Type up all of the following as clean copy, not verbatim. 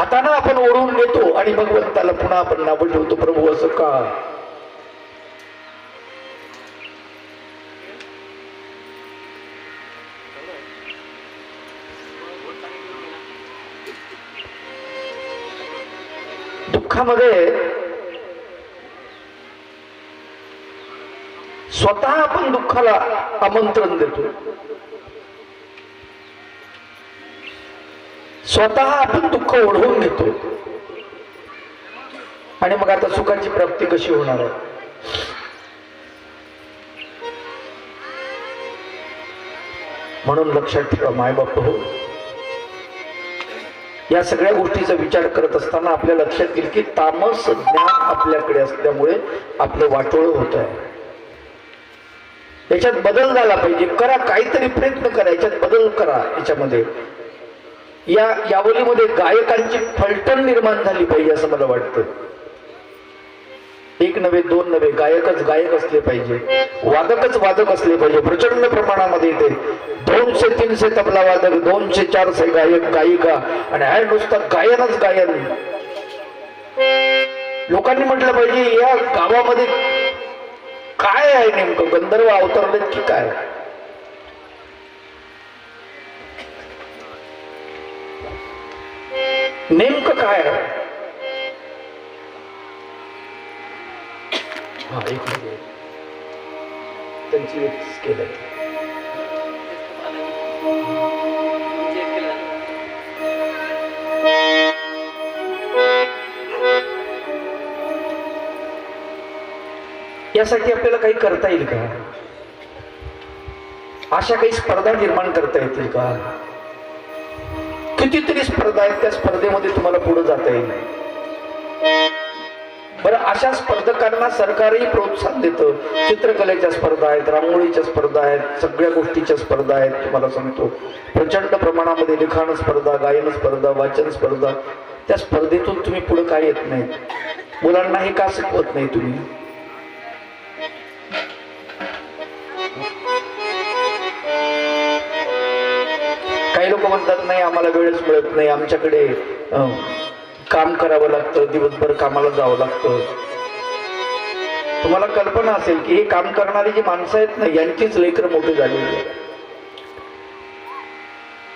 हाताने आपण ओढून घेतो आणि भगवंताला पुन्हा आपण नावं ठेवतो, प्रभू असं का? दुःखामध्ये स्वतः आपण दुःखाला आमंत्रण देतो, स्वतः आपण दुःख ओढवून घेतो आणि मग आता सुखाची प्राप्ती कशी होणार आहे? म्हणून लक्षात ठेवा मायबाप हो, या सगळ्या गोष्टीचा विचार करत असताना आपल्या लक्षात येईल की तामस ज्ञान आपल्याकडे असल्यामुळे आपलं वाटोळ होत आहे. याच्यात बदल झाला पाहिजे. करा, काहीतरी प्रयत्न करा, याच्यात बदल करा. याच्यामध्ये या यावलीमध्ये गायकांची फलटण निर्माण झाली पाहिजे असं मला वाटतं. एक नव्हे दोन नव्हे, गायकच गायक असले पाहिजे, वादकच वादक असले पाहिजे. प्रचंड प्रमाणामध्ये येते 200-300 तबला वादक, 200-400 गायक गायिका, आणि हा नुसतं गायनच गायन. लोकांनी म्हटलं पाहिजे या गावामध्ये काय आहे नेमकं, गंधर्व अवतरलेत की काय? नेमकं काय आहे? हा, एक मिनिट, त्यांची एक स्केल आहे. यासाठी आपल्याला काही करता येईल का? अशा काही स्पर्धा निर्माण करता येतील का? कितीतरी स्पर्धा आहेत, त्या स्पर्धेमध्ये तुम्हाला पुढे जाता येईल. बरं, अशा स्पर्धकांना सरकारही प्रोत्साहन देतं. चित्रकलेच्या स्पर्धा आहेत, रांगोळीच्या स्पर्धा आहेत, सगळ्या गोष्टीच्या स्पर्धा आहेत. तुम्हाला सांगतो प्रचंड प्रमाणामध्ये लिखाण स्पर्धा, गायन स्पर्धा, वाचन स्पर्धा. त्या स्पर्धेतून तुम्ही पुढे काय येत नाही? मुलांना हे का शिकवत नाही तुम्ही? काही लोक म्हणतात नाही आम्हाला वेळच मिळत नाही, आमच्याकडे काम करावं लागतं, दिवसभर कामाला जावं लागतं. तुम्हाला कल्पना असेल की हे काम करणारी जी माणसं आहेत ना, यांचीच लेकरं मोठी झालेली आहेत.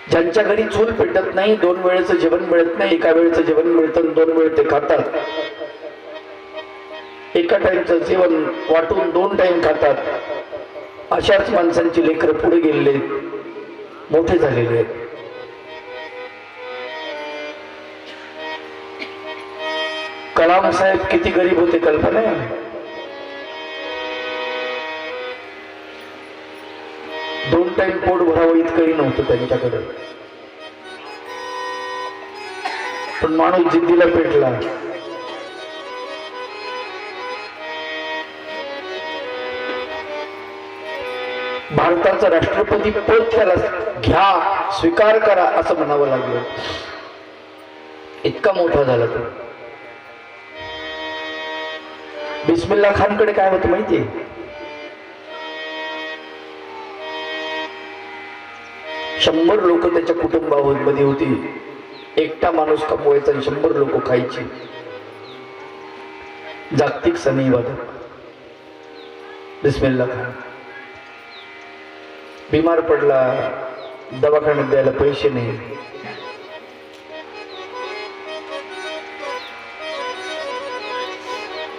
ज्यांच्या घरी चूल पेटत नाही, 2 वेळेचं जेवण मिळत नाही, एका वेळेचं जेवण मिळतं, 2 वेळ ते खातात. एका टाइमचं जेवण वाटून 2 टाइम खातात. अशाच माणसांची लेकरं पुढे गेलेले, मोठे झालेले आहेत. कलाम साहेब किती गरीब होते कल्पना आहे? 2 टाइम पोट भरावं इतकंही नव्हतं त्यांच्याकडे, पण माणूस जिद्दीला पेटला. भारताचं राष्ट्रपती पद त्याला घ्या, स्वीकार करा असं म्हणावं लागलं. इतका मोठा झाला तो. बिस्मिल्ला खान कडे काय होतं माहितीये? शंभर लोक त्याच्या कुटुंबामध्ये होती. एकटा माणूस कमवायचा आणि 100 लोक खायची. जागतिक सनई वादक बिस्मिल्ला खान बिमार पडला, दवाखान्यात द्यायला पैसे नाही.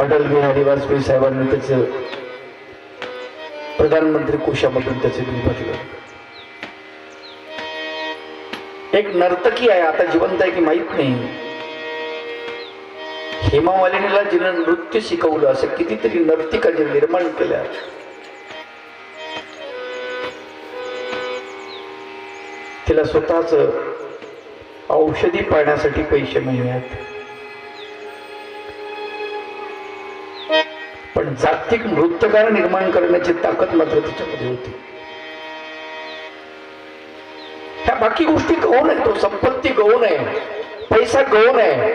अटल बिहारी वाजपेयी साहेबांनी त्याचं प्रधानमंत्री कोशामधून त्याचे बिल भरलं. एक नर्तकी आहे, आता जिवंत आहे की माहित नाही, हेमा मालिनीला जिनं नृत्य शिकवलं, असं कितीतरी नर्तिका जे निर्माण केल्या. तिला स्वतःच औषधी पाण्यासाठी पैसे नाही आहेत, पण जागतिक नृत्यकार निर्माण करण्याची ताकद मात्र तिच्यामध्ये होती. ह्या बाकी गोष्टी गौण आहे. तो संपत्ती गौण आहे, पैसा गौण आहे,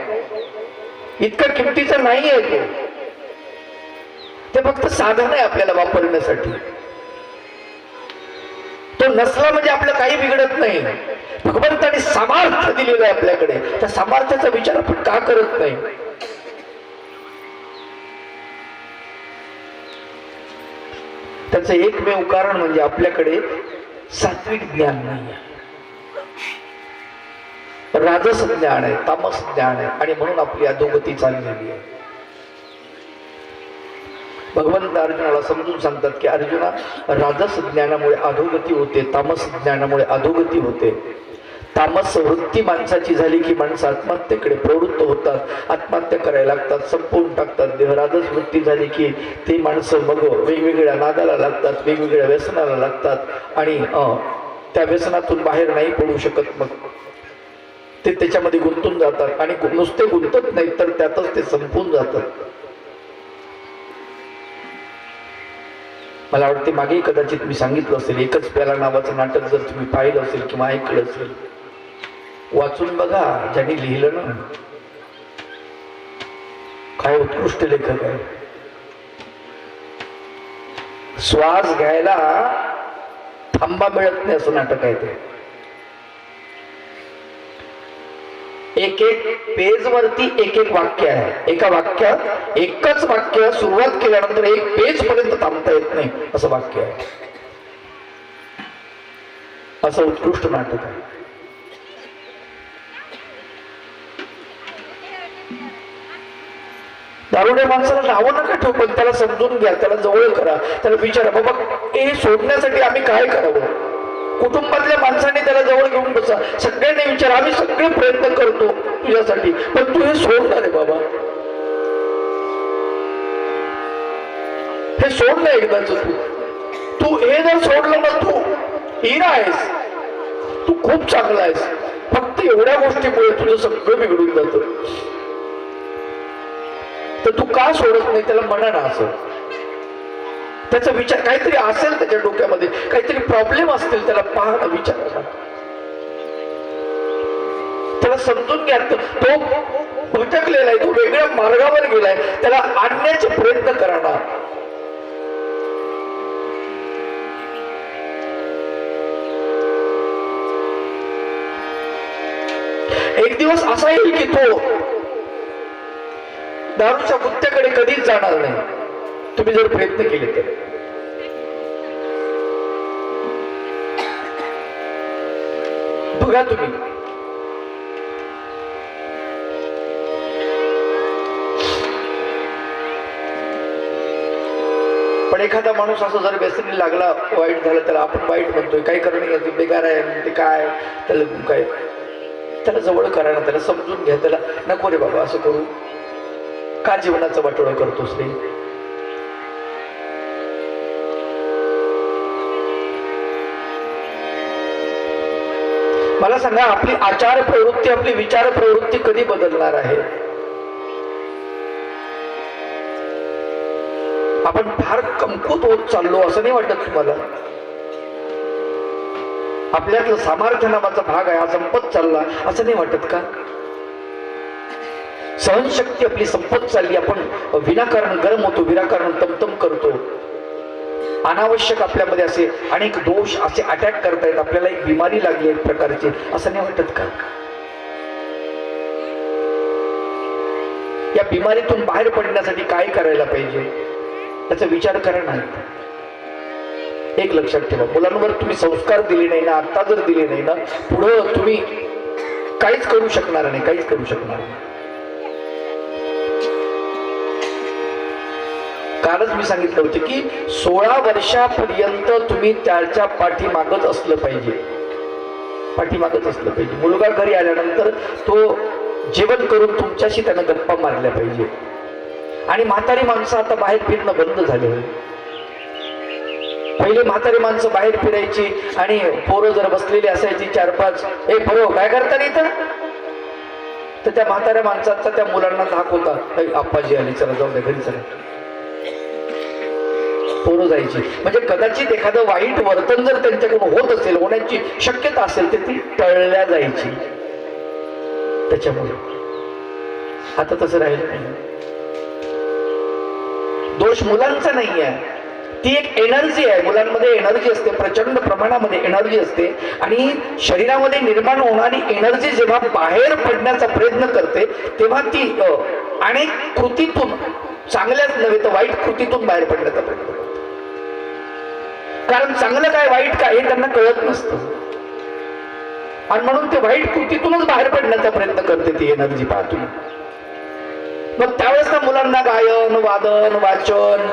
इतका किमतीचा नाही आहे तो. ते फक्त साधन आहे आपल्याला वापरण्यासाठी. तो नसला म्हणजे आपलं काही बिघडत नाही. भगवंताने सामर्थ्य दिलेलं आहे आपल्याकडे, त्या सामर्थ्याचा विचार आपण का करत नाही? त्याचं एकमेव कारण म्हणजे आपल्याकडे सात्विक ज्ञान नाही, राजस ज्ञान आहे, तामस ज्ञान आहे, आणि म्हणून आपली अधोगती चाललेली आहे. भगवंत अर्जुनाला समजून सांगतात की अर्जुना, राजस ज्ञानामुळे अधोगती होते, तामस ज्ञानामुळे अधोगती होते. तामस वृत्ती माणसाची झाली की माणसं आत्महत्येकडे प्रवृत्त होतात, आत्महत्या करायला लागतात, संपवून टाकतात देह. राजस वृत्ती झाली की ती माणसं मग वेगवेगळ्या नादाला लागतात, वेगवेगळ्या व्यसनाला लागतात, आणि त्या व्यसनातून बाहेर नाही पडू शकत. मग ते त्याच्यामध्ये गुंतून जातात, आणि नुसते गुंतत नाहीत तर त्यातच ते संपून जातात. मला वाटते मागे कदाचित मी सांगितलं असेल, एकच प्याला नावाचं नाटक जर तुम्ही पाहिलं असेल किंवा ऐकलं असेल, वाचून बघा. ज्यांनी लिहिलं ना, काय उत्कृष्ट लेखक आहे. श्वास घ्यायला थांबा मिळत नाही असं नाटक आहे ते. एक एक पेज वरती एक एक वाक्य आहे. एका वाक्यात एकच वाक्य सुरुवात केल्यानंतर एक पेज पर्यंत थांबता येत नाही असं वाक्य आहे. असं उत्कृष्ट नाटक आहे. दारुड्या माणसाला नावं नका ठेवू, पण त्याला समजून घ्या, त्याला जवळ करा, त्याला विचारा, बाबा हे सोडण्यासाठी आम्ही काय करावं. कुटुंबातल्या माणसांनी त्याला जवळ घेऊन बसा, सगळ्यांनी विचार, आम्ही सगळे प्रयत्न करतो तुझ्यासाठी, पण तू हे सोडणार आहे बाबा, हे सोडलं एकदाच. तू हे जर सोडलं ना, तू हिरा आहेस, तू खूप चांगला आहेस, फक्त एवढ्या गोष्टीमुळे तुझं सगळं बिघडून जातं. तर तू का सोडत नाही त्याला म्हणा ना. असं त्याचा विचार, काहीतरी असेल त्याच्या डोक्यामध्ये, काहीतरी प्रॉब्लेम असतील, त्याला पाहा, विचारा, त्याला समजून घ्या. तो भटकलेला आहे, तो वेगळ्या मार्गावर गेलाय, त्याला आणण्याचे प्रयत्न करा ना. एक दिवस असा येईल की तो दारूच्या गुत्त्याकडे कधीच जाणार नाही, तुम्ही जर प्रयत्न केले तर. बघा तुम्ही, पण एखादा माणूस असं जर व्यसनी लागला, वाईट झालं, त्याला आपण वाईट म्हणतोय, काही करणं बेकार आहे, ते काय, त्याला काय, त्याला जवळ करा ना, त्याला समजून घ्या, त्याला नको रे बाबा असं करू, का जीवनाचं वाटोळं करतोस रे. मला सांगा, आपली आचार प्रवृत्ती, आपली विचार प्रवृत्ती कधी बदलणार आहे? आपण फार कमकुवत होत चाललो असं नाही वाटत तुम्हाला? आपल्यातलं सामर्थ्य नावाचा भाग आहे, हा संपत चालला असं नाही वाटत का? सहनशक्ती आपली संपत चालली, आपण विनाकारण गरम होतो, विनाकारण तमतम करतो, अनावश्यक आपल्यामध्ये असे अनेक दोष असे अटॅक करतायत, आपल्याला एक बिमारी लागली एक प्रकारची, असं नाही वाटत का? या बिमारीतून बाहेर पडण्यासाठी काय करायला पाहिजे त्याचा विचार करा ना. एक लक्षात ठेवा, मुलांवर तुम्ही संस्कार दिले नाही ना, आता जर दिले नाही ना, पुढं तुम्ही काहीच करू शकणार नाही, काहीच करू शकणार नाही. कालच मी सांगितलं होतं की 16 वर्षापर्यंत तुम्ही त्याच्या पाठीमागत असलं पाहिजे, पाठीमागत असलं पाहिजे. मुलगा घरी आल्यानंतर तो जेवण करून तुमच्याशी त्यानं गप्पा मारल्या पाहिजे. आणि म्हातारी माणसं आता बाहेर फिरणं बंद झाले. पहिले म्हातारी माणसं बाहेर फिरायची आणि पोरं जर बसलेली असायची 4-5, ए पोरं काय करता इथं, तर त्या म्हाताऱ्या माणसाचा त्या मुलांना धाक होता, आप्पाजी आली, चला जाऊ द्या घरी चला. पोरं जायची. म्हणजे कदाचित एखादं वाईट वर्तन जर त्यांच्याकडून होत असेल, होण्याची शक्यता असेल, तर ती टळल्या जायची. त्याच्यामुळे आता तसं राहिलं नाही. दोष मुलांचा नाही आहे, ती एक एनर्जी आहे, मुलांमध्ये एनर्जी असते, प्रचंड प्रमाणामध्ये एनर्जी असते आणि शरीरामध्ये निर्माण होणारी एनर्जी जेव्हा बाहेर पडण्याचा प्रयत्न करते तेव्हा ती अनेक कृतीतून, चांगल्याच नव्हे तर वाईट कृतीतून बाहेर पडण्याचा प्रयत्न करते. कारण चांगलं काय वाईट काय हे त्यांना कळत नसतं आणि म्हणून ते वाईट कृतीतूनच बाहेर पडण्याचा प्रयत्न करते ती एनर्जी पाहतून. मग त्यावेळेस त्या मुलांना गायन, वादन, वाचन,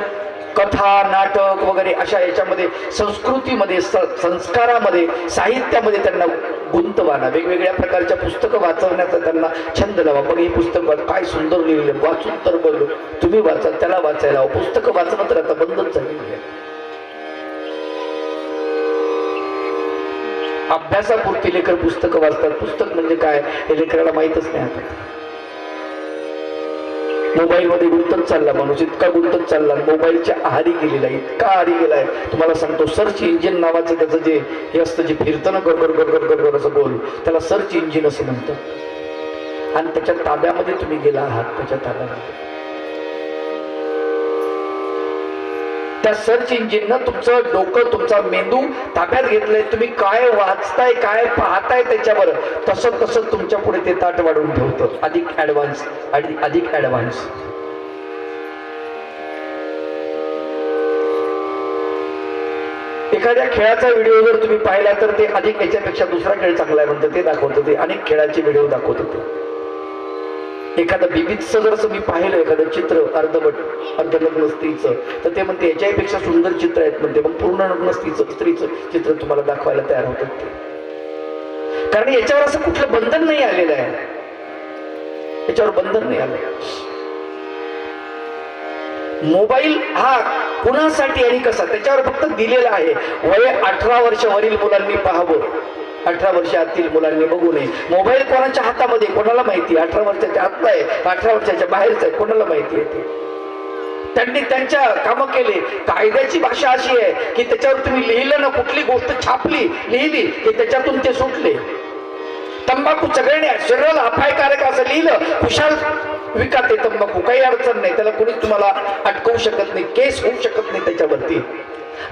कथा, नाटक वगैरे अशा याच्यामध्ये, संस्कृतीमध्ये, संस्कारामध्ये, साहित्यामध्ये त्यांना गुंतवाना, वेगवेगळ्या प्रकारच्या पुस्तकं वाचवण्याचा त्यांना छंद लावा. बघ हे पुस्तक काय सुंदर लिहिलेलं, वाचून तर बघ, तुम्ही वाचा, त्याला वाचायला. पुस्तकं वाचणं तर आता बंदच झालेलं आहे. अभ्यासापुरती लेकर पुस्तकं वाचतात. पुस्तक म्हणजे काय हे लेकराला माहीतच नाही. आता मोबाईलमध्ये गुंतत चालला माणूस, इतका गुंतत चालला, मोबाईलच्या आहारी गेलेला, इतका आहारी गेलाय तुम्हाला सांगतो. सर्च इंजिन नावाचं त्याचं जे हे असतं, जे फिरतं ना गरगर गरगर गरगर असं बोल, त्याला सर्च इंजिन असं म्हणतात. आणि त्याच्या ताब्यामध्ये तुम्ही गेला आहात, त्याच्या ताब्यामध्ये. त्या सर्च इंजिननं तुमचं डोकं, तुमचा मेंदू ताब्यात घेतलंय. तुम्ही काय वाचताय, काय पाहताय त्याच्यावर तसं तसं तुमच्या पुढे ते ताट वाढवून ठेवतं. अधिक ऍडव्हान्स, अधिक ऍडव्हान्स. एखाद्या खेळाचा व्हिडिओ जर तुम्ही पाहिला तर ते अधिक याच्यापेक्षा दुसरा खेळ चांगला आहे म्हणतं, ते दाखवतं. ते अनेक खेळाचे व्हिडिओ दाखवत होते. एखादं बीबीचं जर असं मी पाहिलं, एखादं चित्र अर्धनग्न स्त्रीचं, तर ते म्हणते याच्यापेक्षा सुंदर चित्र आहेत म्हणते. मग पूर्ण नग्न स्त्रीचं चित्र तुम्हाला दाखवायला तयार होतात ते. कारण याच्यावर असं कुठलं बंधन नाही आलेलं आहे, याच्यावर बंधन नाही आलं. मोबाईल हा कुणासाठी आणि कसा, त्याच्यावर फक्त दिलेला आहे. वय 18 वर्षावरील मुलांनी पाहावं, 18 वर्षातील मुलांनी बघू नये. मोबाईल कोणाच्या हातामध्ये कोणाला माहिती, 18 वर्षाच्या आतला आहे, 18 वर्षाच्या बाहेरचा आहे, कोणाला माहिती आहे ते. त्यांनी त्यांच्या कामं केले. कायद्याची भाषा अशी आहे की त्याच्यावर तुम्ही लिहिलं ना, कुठली गोष्ट छापली, लिहिली की त्याच्यातून ते सुटले. तंबाखू चघळणे शरीराला अपायकारक असं लिहिलं, खुशाल विका ते तंबाखू, काही अडचण नाही, त्याला कोणीच तुम्हाला अटकवू शकत नाही, केस होऊ शकत नाही त्याच्यावरती.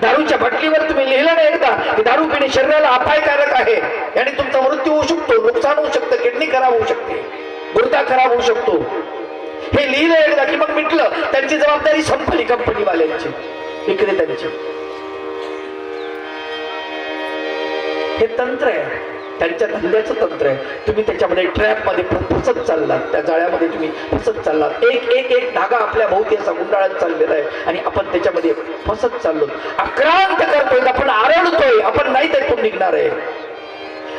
दारूच्या बाटलीवर तुम्ही लिहिलं नाही एकदा की दारू पिणे शरीराला अपायकारक आहे आणि तुमचा मृत्यू होऊ शकतो, नुकसान होऊ शकतं, किडनी खराब होऊ शकते, गुर्दा खराब होऊ शकतो, हे लिहिलं एकदा की मग मिटलं. त्यांची जबाबदारी संपली कंपनीवाल्यांची, विक्रेत्यांची. हे तंत्र आहे, त्यांच्या धंद्याचं तंत्र आहे. तुम्ही त्याच्यामध्ये ट्रॅप मध्ये फसत चाललात, त्या जाळ्यामध्ये तुम्ही फसत चाललात. एक एक एक धागा आपल्या भोवती असा गुंडाळत चाललेला आहे आणि आपण त्याच्यामध्ये फसत चाललो. आक्रांत करतोय, आपण आरडतोय, आपण नाही त्यातून निघणार आहे.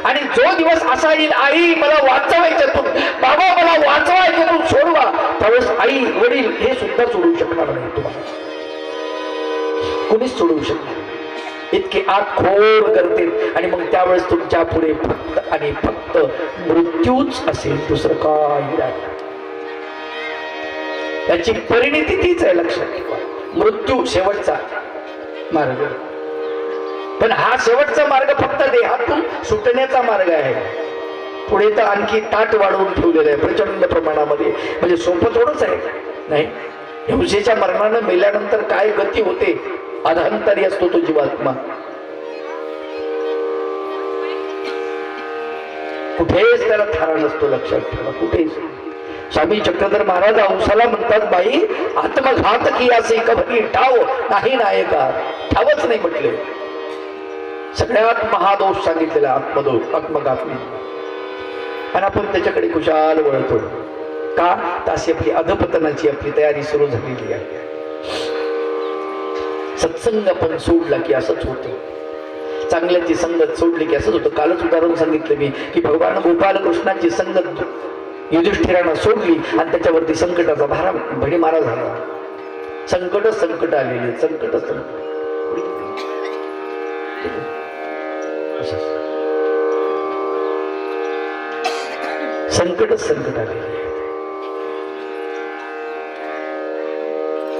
आणि जो दिवस असा येईल, आई मला वाचवायच्यातून, बाबा मला वाचवायच्यातून सोडवा, त्यावेळेस आई वडील हे सुद्धा सोडवू शकणार नाही तुम्हाला, कोणीच सोडवू शकणार. इतके आत खोड करते आणि मग त्यावेळेस तुमच्या पुढे फक्त आणि फक्त मृत्यूच असेल, दुसरं काही नाही. त्याची परिणिती तीच आहे, लक्षात ठेवा. मृत्यू शेवटचा मार्ग, पण हा शेवटचा मार्ग फक्त देहातून सुटण्याचा मार्ग आहे. पुढे तर आणखी ताट वाढवून ठेवलेलं आहे प्रचंड प्रमाणामध्ये. म्हणजे सोपं थोडंच आहे नाही. हिंसेच्या मरणानं मेल्यानंतर काय गती होते, अधांतरी असतो तो जीवात्मा. कुठेच त्याला थारा नसतो, लक्षात ठेवा, कुठेच. स्वामी चक्रधर महाराज अंशाला म्हणतात, बाई आत्मघात की असे कधी ठाव नाही नायका, ठावच नाही म्हटले. सगळ्यात महादोष सांगितलेला आत्मदोष, आत्मघात. आणि आपण त्याच्याकडे खुशाल वळतो का, तशी आपली अधपतनाची आपली तयारी सुरू झालेली आहे. सत्संग आपण सोडला की असंच होतं, चांगल्याची संगत सोडली की असंच होतं. कालच उदाहरण सांगितलं मी की भगवान गोपाल कृष्णाची संगत युधिष्ठिरानं सोडली आणि त्याच्यावरती संकटाचा भडीमारा झाला. संकटच संकट आलेले, संकटच संकट आलेले.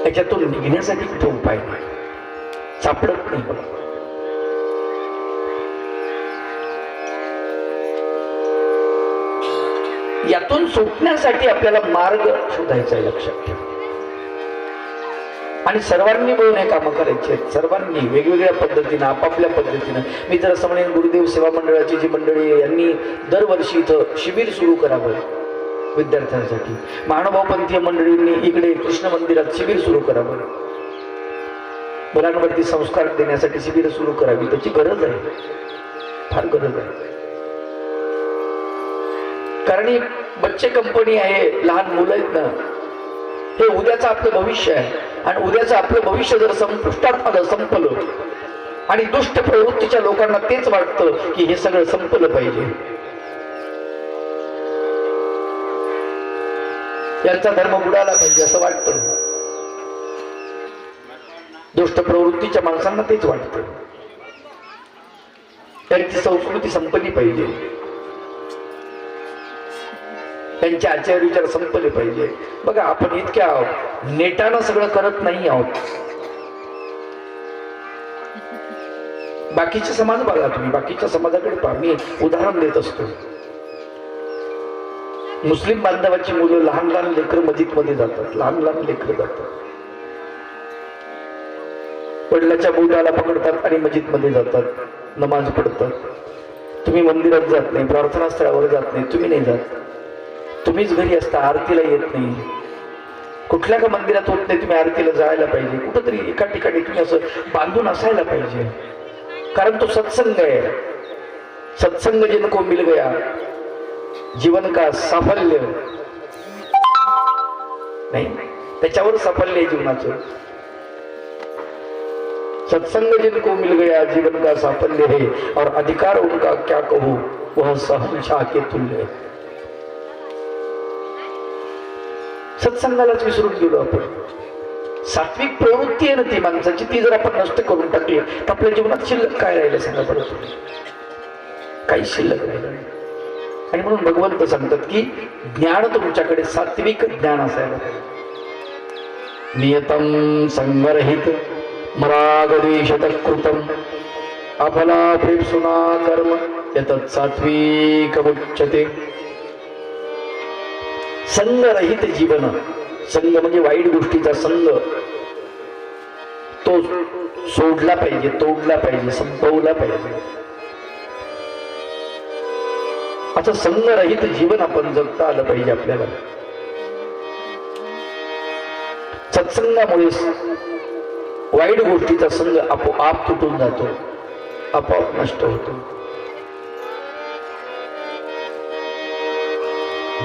त्याच्यातून निघण्यासाठी कुठे उपाय नाही, सापडत नाही. बघा, यातून सुटण्यासाठी आपल्याला मार्ग शोधायचा आहे, लक्षात ठेवा. आणि सर्वांनी मिळून हे कामं करायची आहेत, सर्वांनी वेगवेगळ्या पद्धतीनं आपापल्या पद्धतीनं. मी तर असं म्हणेन, गुरुदेव सेवा मंडळाची जी मंडळी आहे यांनी दरवर्षी इथं शिबिर सुरू करावं विद्यार्थ्यांसाठी. महानुभावपंथीय मंडळींनी इकडे कृष्ण मंदिरात शिबिर सुरू करावं, मुलांवरती संस्कार देण्यासाठी शिबिर सुरू करावी. त्याची गरज आहे, फार गरज आहे. कारण ही बच्चे कंपनी आहे, लहान मुलं आहेत ना, हे उद्याचं आपलं भविष्य आहे. आणि उद्याचं आपलं भविष्य जर संपुष्टात आलं, संपलं, आणि दुष्ट प्रवृत्तीच्या लोकांना तेच वाटतं की हे सगळं संपलं पाहिजे, यांचा धर्म बुडाला पाहिजे असं वाटतं. दुष्ट प्रवृत्तीच्या माणसांना तेच वाटतं, त्यांची संस्कृती संपली पाहिजे, त्यांचे आचार विचार संपले पाहिजे. बघा, आपण इतक्या नेटानं सगळं करत नाही आहोत. बाकीचे समाज बघा तुम्ही, बाकीच्या समाजाकडे पहा. मी उदाहरण देत असतो. मुस्लिम बांधवाची मुलं, लहान लहान लेकरं मस्जिदमध्ये जातात, लहान लहान लेकरं जातात, वडिलाच्या बोटाला पकडतात आणि मस्जिदमध्ये जातात, नमाज पडतात. तुम्ही मंदिरात जात नाही, प्रार्थना स्थळावर जात नाही, तुम्ही नाही जात, तुम्हीच घरी असता, आरतीला येत नाही. कुठल्या का मंदिरात होत नाही, तुम्ही आरतीला जायला पाहिजे. कुठंतरी एका ठिकाणी तुम्ही असं बांधून असायला पाहिजे, कारण तो सत्संग आहे. सत्संग जिनको मिल गया जीवन का साफल्य नाही, त्याच्यावर साफल्य आहे जीवनाचं. सत्संग जिनको मिल गया जीवन का साफल्य है, और अधिकार उनका क्या कहूं वह सहनशाह के तुल्य. सत्संगालाच विसरून गेलो आपण. सात्विक प्रवृत्ती आहे ना ती माणसाची, ती जर आपण नष्ट करून टाकली तर आपल्या जीवनात शिल्लक काय राहिलं सांगा बरं तुम्ही? काही शिल्लक राहिलं. आणि म्हणून भगवंत सांगतात की ज्ञान तुमच्याकडे सात्विक ज्ञान असायला पाहिजे. नियतम संगरहित मरागद्वेषत कृतम अफलाप्रेप्सुना कर्म यतत् सात्विक उच्यते. संगरहित जीवन, संग म्हणजे वाईट गोष्टीचा संग, तो सोडला पाहिजे, तोडला पाहिजे, संपवला पाहिजे. असं संगरहित जीवन आपण जगता आलं पाहिजे आपल्याला. सत्संगामुळे वाईट गोष्टीचा संग आपोआप तुटून जातो, आपोआप नष्ट होतो.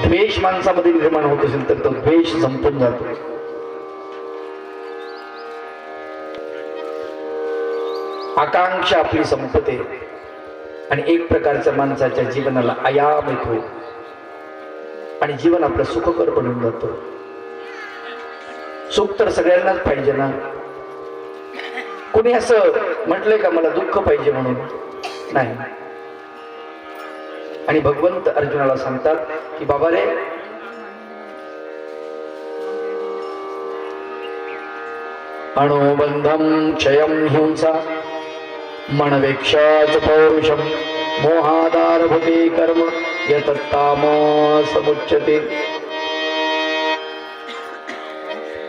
द्वेष माणसामध्ये निर्माण होत असेल तर तो द्वेष संपून जातो. आकांक्षा आपली संपते आणि एक प्रकारच्या माणसाच्या जीवनाला आयाम येतो आणि जीवन आपलं सुखकर बनून जातं. सुख तर सगळ्यांनाच पाहिजे ना. कोणी असं म्हटलंय का मला दुःख पाहिजे म्हणून? नाही. आणि भगवंत अर्जुनाला सांगतात की बाबा रे, अणुबंधम क्षयम हिंसा मनवेक्षाच पौरुषम मोहादारभते कर्म यतत्तामसमुच्यते.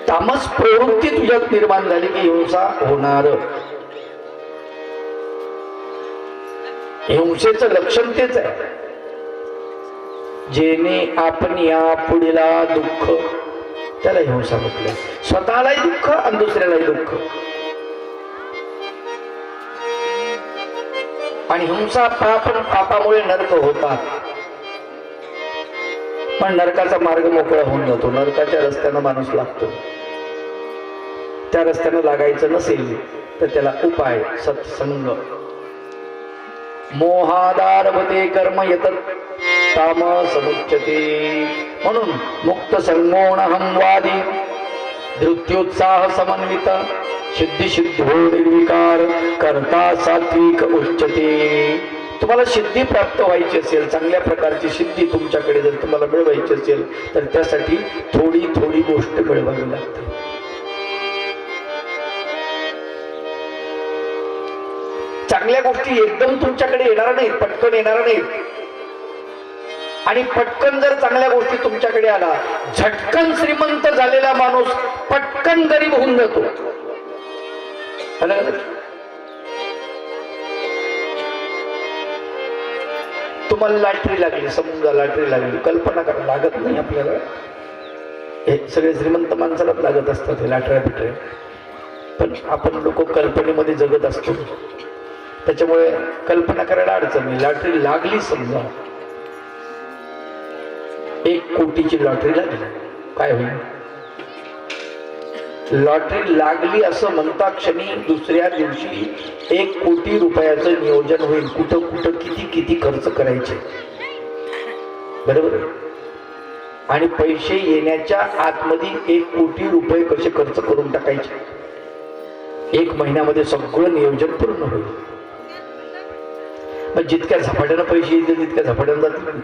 तामस प्रवृत्ती तुझ्यात निर्माण झाली की हिंसा होणार. हिंसेचं लक्षण तेच आहे. जेने आपण या पुढीला दुःख, त्याला हिंसा म्हटलं. स्वतःलाही दुःख आणि दुसऱ्यालाही दुःख. आणि हिंसा पापामुळे नरक होतात, पण नरकाचा मार्ग मोकळा होऊन जातो. नरकाच्या रस्त्यानं माणूस लागतो. त्या रस्त्यानं लागायचं नसेल तर त्याला उपाय सत्संग. मोहादारभते कर्म यतत् तामसमुच्यते. म्हणून मुक्त संगोणहं वादी धृत्योत्साह समन्वित सिद्धी सिद्धो निर्विकार करता सात्विक उच्यते. तुम्हाला सिद्धी प्राप्त व्हायची असेल, चांगल्या प्रकारची सिद्धी तुमच्याकडे जर तुम्हाला मिळवायची असेल तर त्यासाठी थोडी थोडी गोष्ट मिळवावी लागते. चांगल्या गोष्टी एकदम तुमच्याकडे येणार नाहीत, पटकन येणार नाहीत. आणि पटकन जर चांगल्या गोष्टी तुमच्याकडे आला, झटकन श्रीमंत झालेला माणूस पटकन गरीब होऊन जातो. तुम्हाला लॉटरी लागली, समजा लॉटरी लागली, कल्पना करा, लागत नाही आपल्याला, हे सगळे श्रीमंत माणसालाच लागत असतात हे लॉटऱ्या बिटऱ्या, पण आपण लोक कल्पनेमध्ये जगत असतो, त्याच्यामुळे कल्पना करायला अडचण नाही. लॉटरी लागली, समजा 1 कोटीची लॉटरी लागली, काय होईल? लॉटरी लागली असं म्हणता क्षणी दुसऱ्या दिवशी 1 कोटी रुपयाचं नियोजन होईल. कुठं कुठं किती किती खर्च करायचे, बरोबर. आणि पैसे येण्याच्या आतमध्ये 1 कोटी रुपये कसे खर्च करून टाकायचे, 1 महिन्यामध्ये सगळं नियोजन पूर्ण होईल. मग जितक्या झपाट्यानं पैसे येतील तितक्या झपाट्यानं जातील.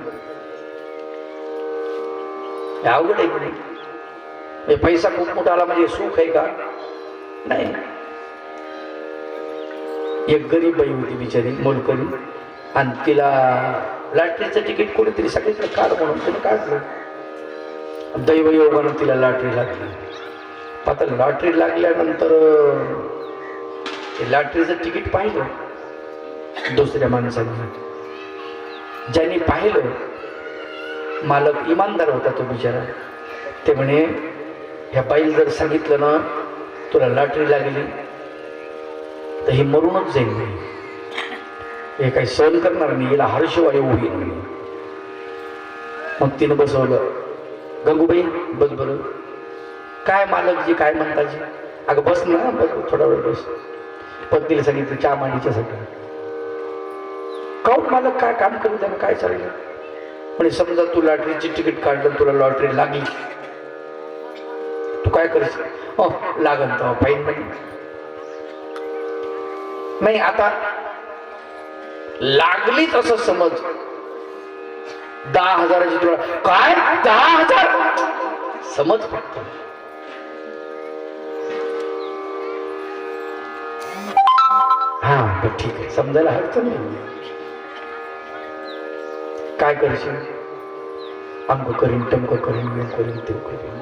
अवघड आहे की नाही? पैसा खूप मोठा आला म्हणजे सुख आहे का? नाही. एक गरीब बाई होती बिचारी, मोलकरी, आणि तिला लॉटरीचं तिकीट कोणीतरी सगळीकडे काढ म्हणून तिने काढलं. दैवयोगानं तिला लॉटरी लागली. आता लॉटरी लागल्यानंतर लॉटरीचं तिकीट पाहिलं दुसऱ्या माणसाने. ज्यांनी पाहिलं, मालक इमानदार होता तो बिचारा, ते म्हणे ह्या बाईला जर सांगितलं ना तुला लॉटरी लागली तर ही मरूनच जाईल, हे काही सहन करणार नाही, याला हर्षवायू होईल. मग तिनं बसवलं. गंगूबाई बस बरं. काय मालकजी काय म्हणताजी? अगं बस ना, बस थोडा वेळ बस. पत्नीला सांगितलं चहा मांडीच्या साठी. काऊन मालक काय काम करू द्या, काय चाललं? म्हणजे समजा तू लॉटरीची तिकीट काढलं, तुला लॉटरी लागली, तू काय करशील? हो लागन तर फाईन नाही. आता लागलीच असं समज, 10,000ची तुला काय 10,000 समज फक्त. हा ठीक आहे, समजायला अडचण नाही. काय करशील? अमक करीन, टमक करीन, मी करीन, ते करीन.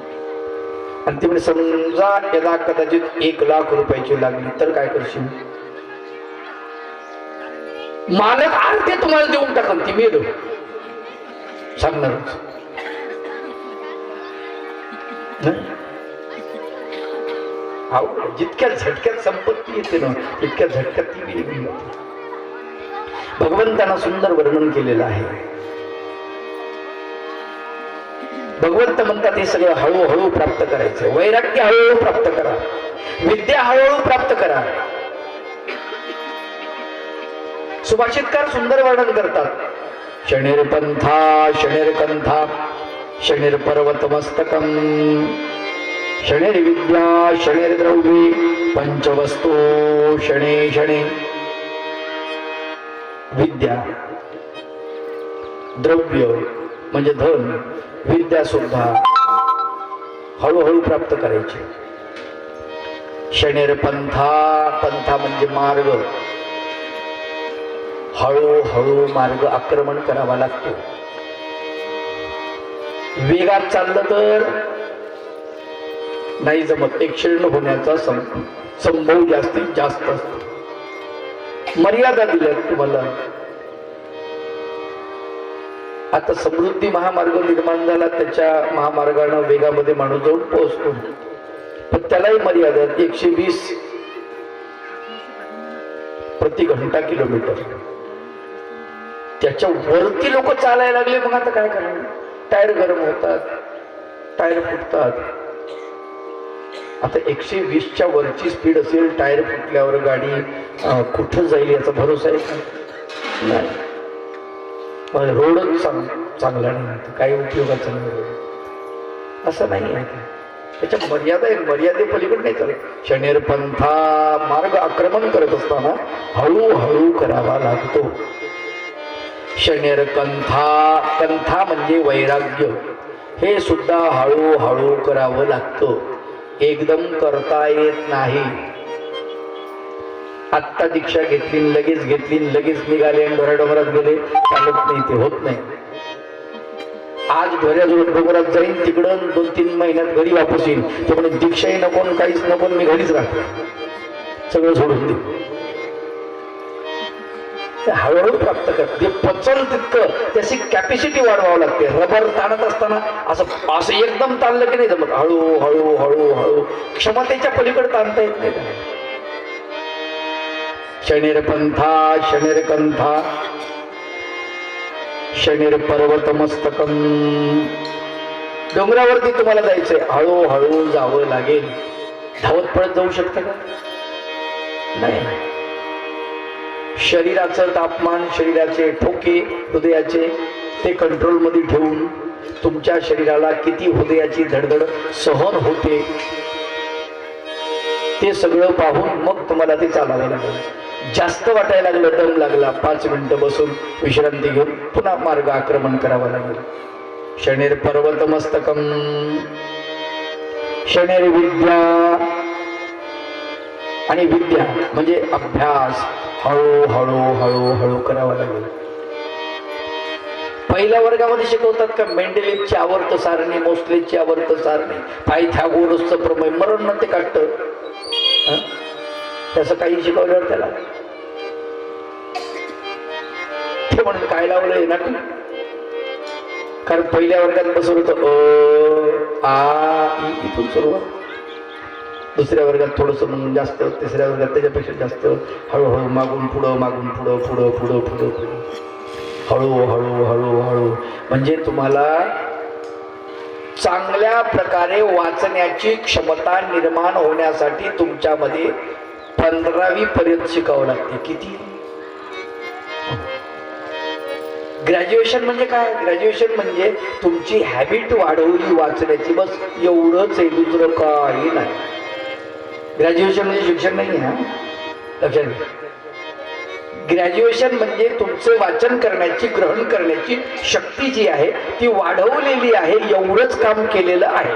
आणि ते म्हणजे समजा याला कदाचित 1,00,000 रुपयाची लागली तर काय करशील? मालक आज ते तुम्हाला देऊन टाकन, ती मेलो सांगणारच. जितक्या झटक्यात संपत्ती येते ना तितक्या झटक्यात ती गेली. भगवंतानं सुंदर वर्णन केलेलं आहे. भगवंत म्हणतात हे सगळं हळूहळू प्राप्त करायचं. वैराग्य हळूहळू प्राप्त करा, विद्या हळूहळू प्राप्त करा. सुभाषितकार सुंदर वर्णन करतात. शनिर्पंथा शनिर्कंथा शनिर्पर्वतमस्तकम शनिर्विद्या शनिर्द्रव्ये पंचवस्तू शने शने. विद्या द्रव्य म्हणजे धन, विद्या सुद्धा हळूहळू प्राप्त करायची. शनिर्पंथा, पंथा म्हणजे मार्ग, हळूहळू मार्ग आक्रमण करावा लागतो. वेगात चाललं तर नाही जमत, एक्सिडेंट होण्याचा संभव जास्तीत जास्त असतो. मर्यादा दिल्यात तुम्हाला. आता समृद्धी महामार्ग निर्माण झाला, त्याच्या महामार्गाने वेगामध्ये माणूस जाऊन पोहोचतो, पण त्यालाही मर्यादा 120 प्रति घंटा किलोमीटर. त्याच्या वरती लोक चालायला लागले, मग आता काय करणार? टायर गरम होतात, टायर फुटतात. आता 120च्या वरची स्पीड असेल, टायर फुटल्यावर गाडी कुठं जाईल याचा भरोसा आहे का? नाही. रोडच चांगला नाही, काही उपयोगाचा नाही, असं नाही आहे. त्याच्या मर्यादा आहे, मर्यादे पलीकडे नाही चालत. शनिर्पंथा मार्ग आक्रमण करत असताना हळूहळू करावा लागतो. शनिर्कंथा, कंथा म्हणजे वैराग्य, हे सुद्धा हळूहळू करावं लागतं, एकदम करता येत नाही. आत्ता दीक्षा घेतली, लगेच घेतली, लगेच निघाले आणि डोंगरात गेले, चालत नाही, ते होत नाही. आज ध्वऱ्याजवळ डोंगरात जाईन, तिकडं 2-3 महिन्यात घरी वापस येईन. ते म्हणे दीक्षाही नको काहीच नको, मी घरीच राहतो, सगळं सोडून दे. हळूहळू प्राप्त कर. जे पचल तितकं त्याची कॅपॅसिटी वाढवावं लागते. रबर ताणत असताना असं असं एकदम ताणलं की नाही जमत. हळू हळू हळू हळू क्षमतेच्या पलीकडे ताणता येत नाही. शनिरपंथा शनिरकंथा शनिर पर्वत मस्तकम. डोंगरावरती तुम्हाला जायचंय, हळूहळू जावं लागेल. धावत पळत जाऊ शकता का? नाही. शरीराचं तापमान, शरीराचे ठोके हृदयाचे ते कंट्रोल मध्ये ठेवून तुमच्या शरीराला किती हृदयाची धडधड सहन होते ते सगळं पाहून मग तुम्हाला ते चालावं लागेल. जास्त वाटायला लागलं, दम लागला, 5 मिनिटं बसून विश्रांती घेऊन पुन्हा मार्ग आक्रमण करावा लागेल. शनिर पर्वत मस्तकम शनिर विद्या. आणि विद्या म्हणजे अभ्यास हळू हळू हळू हळू करावा लागेल. पहिल्या वर्गामध्ये शिकवतात का मेंडेलिव्हची आवर्त सारणी, मोस्लेची आवर्त सारणी, पायथागोरसचं प्रमेय, मरण ते काढतं. त्याचं काही शिकवल्यावर त्याला ते म्हणून काय लावलंय ना, कारण पहिल्या वर्गात बसवलं होतं आ इथून सुरुवात, दुसऱ्या वर्गात थोडस मग जास्त, तिसऱ्या वर्गात त्याच्यापेक्षा जास्त, हळूहळू मागून पुढं, मागून पुढं, पुढं पुढं पुढं पुढं, हळू हळू हळू हळू. म्हणजे तुम्हाला चांगल्या प्रकारे वाचण्याची क्षमता निर्माण होण्यासाठी तुमच्यामध्ये 15वी पर्यंत शिकावं लागते. किती? ग्रॅज्युएशन म्हणजे काय? ग्रॅज्युएशन म्हणजे तुमची हॅबिट वाढवली वाचण्याची, बस एवढंच आहे, दुसरं काही नाही. ग्रॅज्युएशन म्हणजे शिक्षण नाही आहे, लक्षात घ्या. ग्रॅज्युएशन म्हणजे तुमचं वाचन करण्याची, ग्रहण करण्याची शक्ती जी आहे ती वाढवलेली आहे, एवढंच काम केलेलं आहे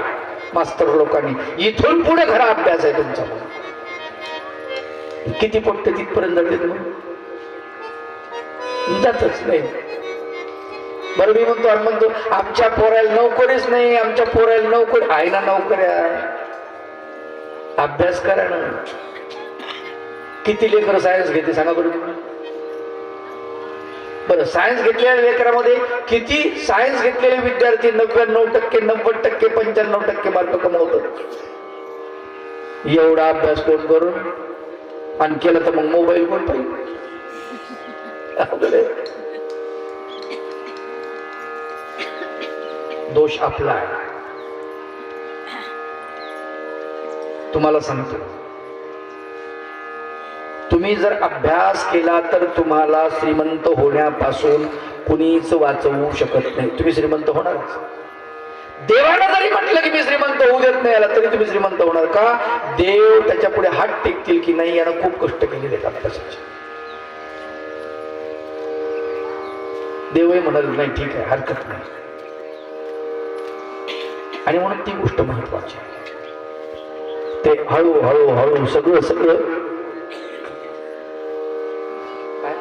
मास्तर लोकांनी. इथून पुढे खरा अभ्यास आहे तुमचा. किती पट्ट तिथपर्यंत जाते मग जातच नाही. बरं मी म्हणतो आमच्या पोराला नोकरीच नाही, आमच्या पोराला नोकरी आहे ना, नोकऱ्या अभ्यास करा ना. किती लेकर सायन्स घेते सांगा बरं. बरं सायन्स घेतलेल्या लेकरामध्ये किती सायन्स घेतलेले विद्यार्थी 99%, 90%, 95% मार्क कमवतात. एवढा अभ्यास कोण करून आणि केलं तर मग मोबाईल कोण पाहिजे? दोष आपला आहे. तुम्हाला सांगतो, तुम्ही जर अभ्यास केला तर तुम्हाला श्रीमंत होण्यापासून कुणीच वाचवू शकत नाही. तुम्ही श्रीमंत होणारच. देवानं जरी म्हटलं की मी श्रीमंत होऊ देत नाही याला, तरी तुम्ही श्रीमंत होणार का? देव त्याच्या पुढे हात टेकतील की नाही यानं खूप कष्ट केलेले आहेत अभ्यासाचे. देवही म्हणाल नाही ठीक आहे, हरकत नाही. आणि म्हणून ती गोष्ट महत्वाची आहे. ते हळू हळू हळू सगळं सगळं काय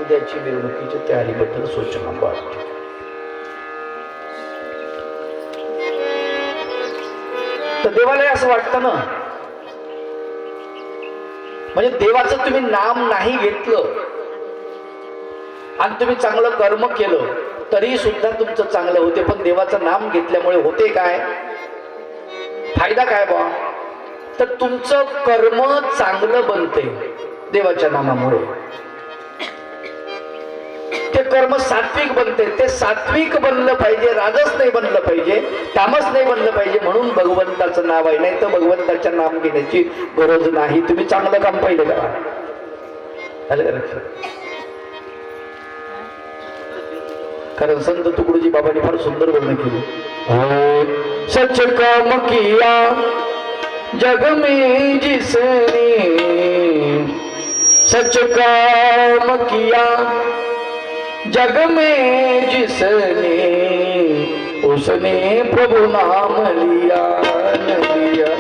उद्याची मिरवणुकीच्या तयारीबद्दल सूचना बाळगतो. तर देवाला असं वाटतं ना, म्हणजे देवाचं तुम्ही नाम नाही घेतलं आणि तुम्ही चांगलं कर्म केलं तरी सुद्धा तुमचं चांगलं होते. पण देवाचं नाम घेतल्यामुळे होते काय? फायदा काय बा? तर तुमचं कर्म चांगलं बनते देवाच्या नामामुळे. ते कर्म सात्विक बनते. ते सात्विक बनलं पाहिजे, राजस नाही बनलं पाहिजे, तामस नाही बनलं पाहिजे. म्हणून भगवंताचं नाव आहे. नाही तर भगवंताचं नाम घेण्याची गरज नाही. तुम्ही चांगलं काम पाहिजे करा. कारण संत तुकडोजी बाबांनी फार सुंदर वर्णन केले. सच काम किया जग में जिसने, सच काम किया जग में जिसने, उसने प्रभु नाम लिया लिया.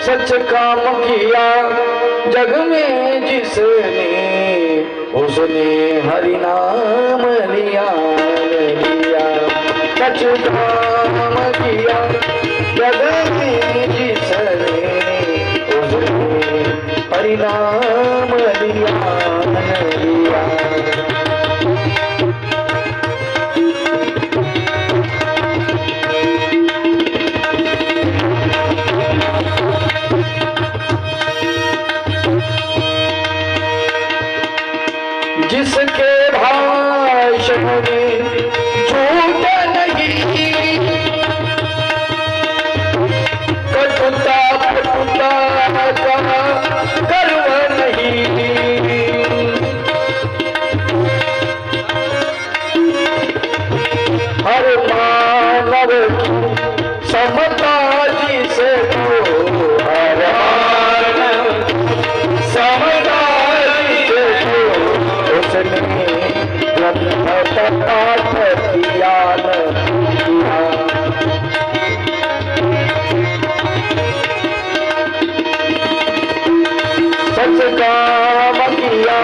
सच काम किया जग में जिसने उसने हरि नाम लिया लिया। सच काम किया जग में जिसने उसने हरि नाम लिया लिया। जिसके भाषण में झूठ नहीं, कटुता पटुता का गर्व नहीं। हर मानव की समता जिसे हर मानव समता पाठ किया सच काम किया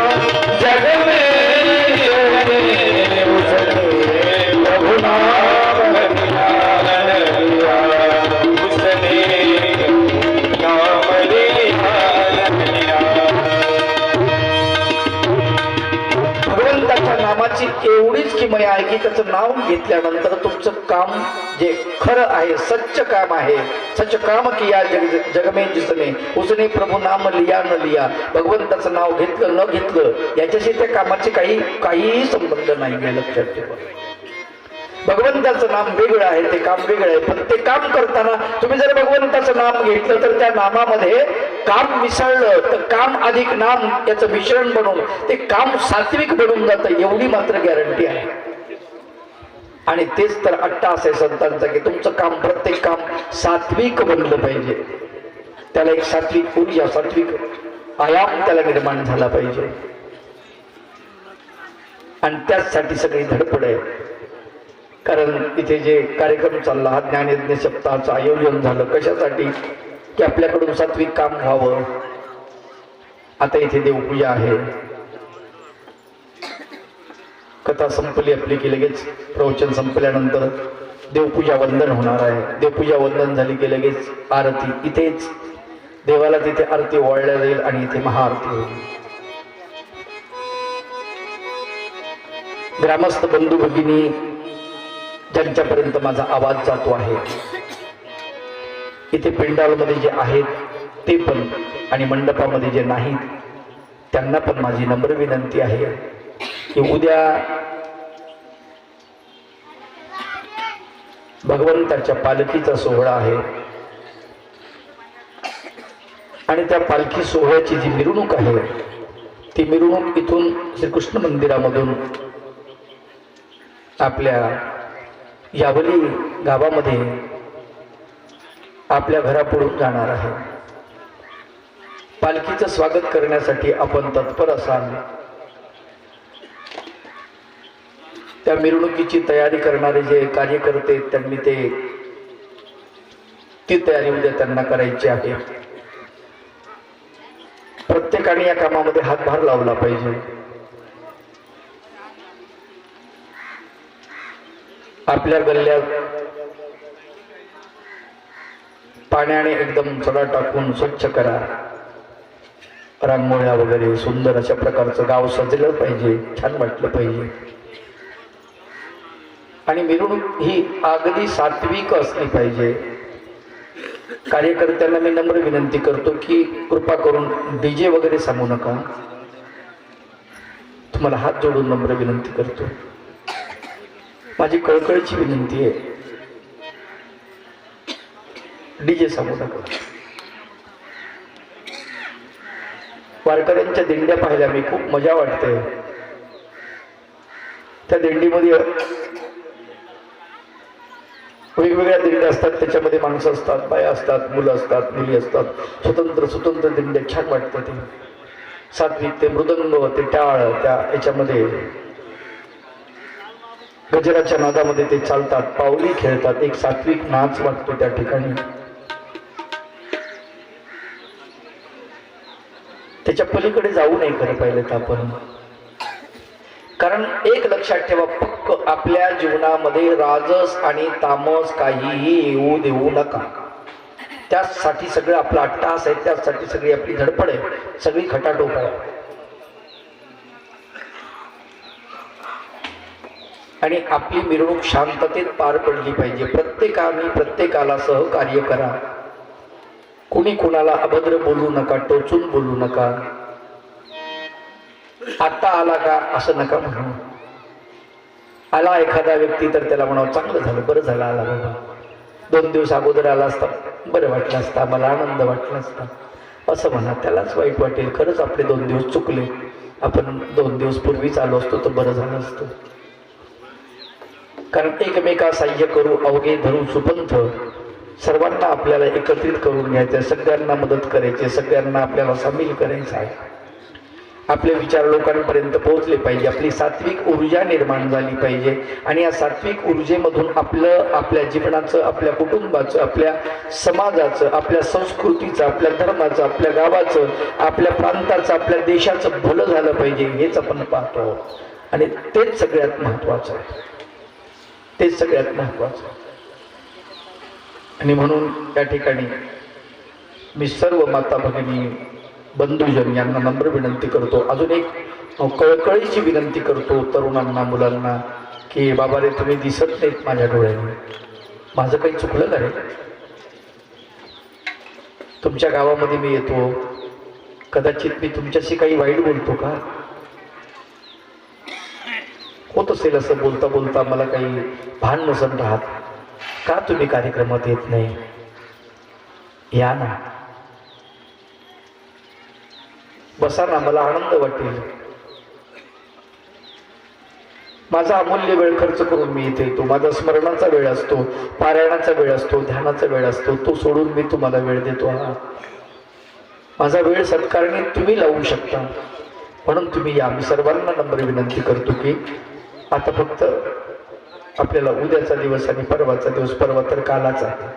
जग में उसने प्रभु नाम लिया उसने नाम लिया। भगवंताच्या नामाची एवढीच किमया आहे की त्याचं नाव घेतल्यानंतर तुमचं काम जे खरं आहे, सच्च काम आहे, सच काम किया जग में जिसने उसने प्रभु नाम लिया न लिया। भगवंताचं नाव घेतलं न घेतलं याच्याशी त्या कामाचे काहीही संबंध नाही आहे, लक्षात ठेवा। भगवंताचं नाम वेगळं आहे, ते काम वेगळं आहे, पण ते काम करताना तुम्ही जर भगवंताचं नाम घेतलं तर त्या नामामध्ये काम मिसळलं तर काम अधिक नाम याचं मिश्रण बनवून ते काम सात्विक बनून जातं, एवढी मात्र गॅरंटी आहे। आणि तेच तर अट्टास आहे संतांचा की तुमचं काम, प्रत्येक काम सात्विक बनलं पाहिजे, त्याला एक सात्विक ऊर्जा, सात्विक आयाम त्याला निर्माण झाला पाहिजे। आणि त्याचसाठी सगळी धडपड आहे। कारण इथे जे कार्यक्रम चालला, हा ज्ञानयज्ञ सप्ताहाचं आयोजन झालं कशासाठी की आपल्याकडून सात्विक काम व्हावं। आता इथे देवपूजा आहे, कथा संपली आपली की लगेच प्रवचन संपल्यानंतर देवपूजा वंदन होणार आहे। देवपूजा वंदन झाली की लगेच आरती, इथेच देवाला तिथे आरती ओवाळल्या जाईल आणि इथे महाआरती होईल। ग्रामस्थ बंधू भगिनी ज्यांच्यापर्यंत माझा आवाज जातो आहे, इथे पेंडालमध्ये जे आहेत ते पण आणि मंडपामध्ये जे नाहीत त्यांना पण माझी नम्र विनंती आहे की उद्या भगवंताच्या पालखीचा सोहळा आहे आणि त्या पालखी सोहळ्याची जी मिरवणूक आहे ती मिरवणूक इथून श्रीकृष्ण मंदिरामधून आपल्या यावली गावामध्ये आपल्या घरापुढून जाणार आहे। पालखीचं स्वागत करण्यासाठी आपण तत्पर असाल। त्या मिरवणुकीची तयारी करणारे जे कार्यकर्ते त्यांनी ती तयारी उद्या त्यांना करायची आहे। प्रत्येकाने या कामामध्ये हातभार लावला पाहिजे। आपल्या गल्ल्यात पाण्याने एकदम चढा टाकून स्वच्छ करा, रांगोळ्या वगैरे सुंदर अशा प्रकारचं गाव सजलं पाहिजे, छान वाटलं पाहिजे। आणि मिरवणूक ही अगदी सात्विक असली पाहिजे। कार्यकर्त्यांना मी नम्र विनंती करतो की कृपा करून डीजे वगैरे सांगू नका, तुम्हाला हात जोडून नम्र विनंती करतो, माझी कळकळीची विनंती आहे, डीजे सांगू नका। वारकऱ्यांच्या दिंड्या पाहिल्या मी, खूप मजा वाटते। त्या दिंडीमध्ये वेगवेगळ्या दिंड्या असतात, त्याच्यामध्ये माणसं असतात, बाया असतात, मुलं असतात, मुली असतात, स्वतंत्र दिंड्या, छान वाटतं ते सात्विक, ते मृदंग, ते टाळ, त्या याच्यामध्ये गजराच्या नादामध्ये ते चालतात, पावली खेळतात, एक सात्विक नाच वाटतो त्या ठिकाणी। त्याच्या पलीकडे जाऊ नये खरं पाहिलं तर आपण. कारण एक लक्षात ठेवा, पक्क आपल्या जीवनामध्ये राजस आणि तामस काहीही येऊ देऊ नका. त्यासाठी सगळं आपला अट्टास आहे, त्यासाठी सगळी आपली धडपड आहे, सगळी खटाटोप आहे. आणि आपली मिरवणूक शांततेत पार पडली पाहिजे. प्रत्येकाने प्रत्येकाला सहकार्य करा. कुणी कुणाला अभद्र बोलू नका, टोचून बोलू नका. आता आला का असं नका म्हणू. आला एखादा व्यक्ती तर त्याला म्हणावं चांगलं झालं, बरं झालं आला बाबा. 2 दिवस अगोदर आला असता बरं वाटलं असता, मला आनंद वाटला असता असं म्हणा. त्यालाच वाईट वाटेल. खरंच आपले 2 दिवस चुकले, आपण 2 दिवस पूर्वीच आलो असतो तर बरं झालं असतं. कारण एकमेका साह्य करू अवघे धरू सुपंथ. सर्वांना आपल्याला एकत्रित करून घ्यायचं, सगळ्यांना मदत करायची, सगळ्यांना आपल्याला सामील करायचं आहे. आपले विचार लोकांपर्यंत पोहोचले पाहिजे. आपली सात्विक ऊर्जा निर्माण झाली पाहिजे. आणि या सात्विक ऊर्जेमधून आपल्या जीवनाचं, आपल्या कुटुंबाचं, आपल्या समाजाचं, आपल्या संस्कृतीचं, आपल्या धर्माचं, आपल्या गावाचं, आपल्या प्रांताचं, आपल्या देशाचं भलं झालं पाहिजे. हेच आपण पाहतो. आणि तेच सगळ्यात महत्वाचं आहे. तेच सगळ्यात महत्वाचं. आणि म्हणून या ठिकाणी मी सर्व माता भगिनी बंधुजन यांना नम्र विनंती करतो. अजून एक कळकळीची विनंती करतो तरुणांना, मुलांना, की बाबा रे तुम्ही दिसत नाहीत माझ्या डोळ्याने. माझं काही चुकलं का रे? तुमच्या गावामध्ये मी येतो, कदाचित मी तुमच्याशी काही वाईट बोलतो का? होत असेल असं बोलता बोलता मला काही भान नसन राहत. का तुम्ही कार्यक्रमात येत नाही? या ना, बसा ना, मला आनंद वाटेल. माझा अमूल्य वेळ खर्च करून मी इथे येतो. माझा स्मरणाचा वेळ असतो, पारायणाचा वेळ असतो, ध्यानाचा वेळ असतो. तो सोडून मी तुम्हाला वेळ देतो. माझा वेळ सत्कारणी तुम्ही लावू शकता, म्हणून तुम्ही या. मी सर्वांना नम्र विनंती करतो की आता फक्त आपल्याला उद्याचा दिवस आणि परवाचा दिवस, परवा तर कालाच आहे,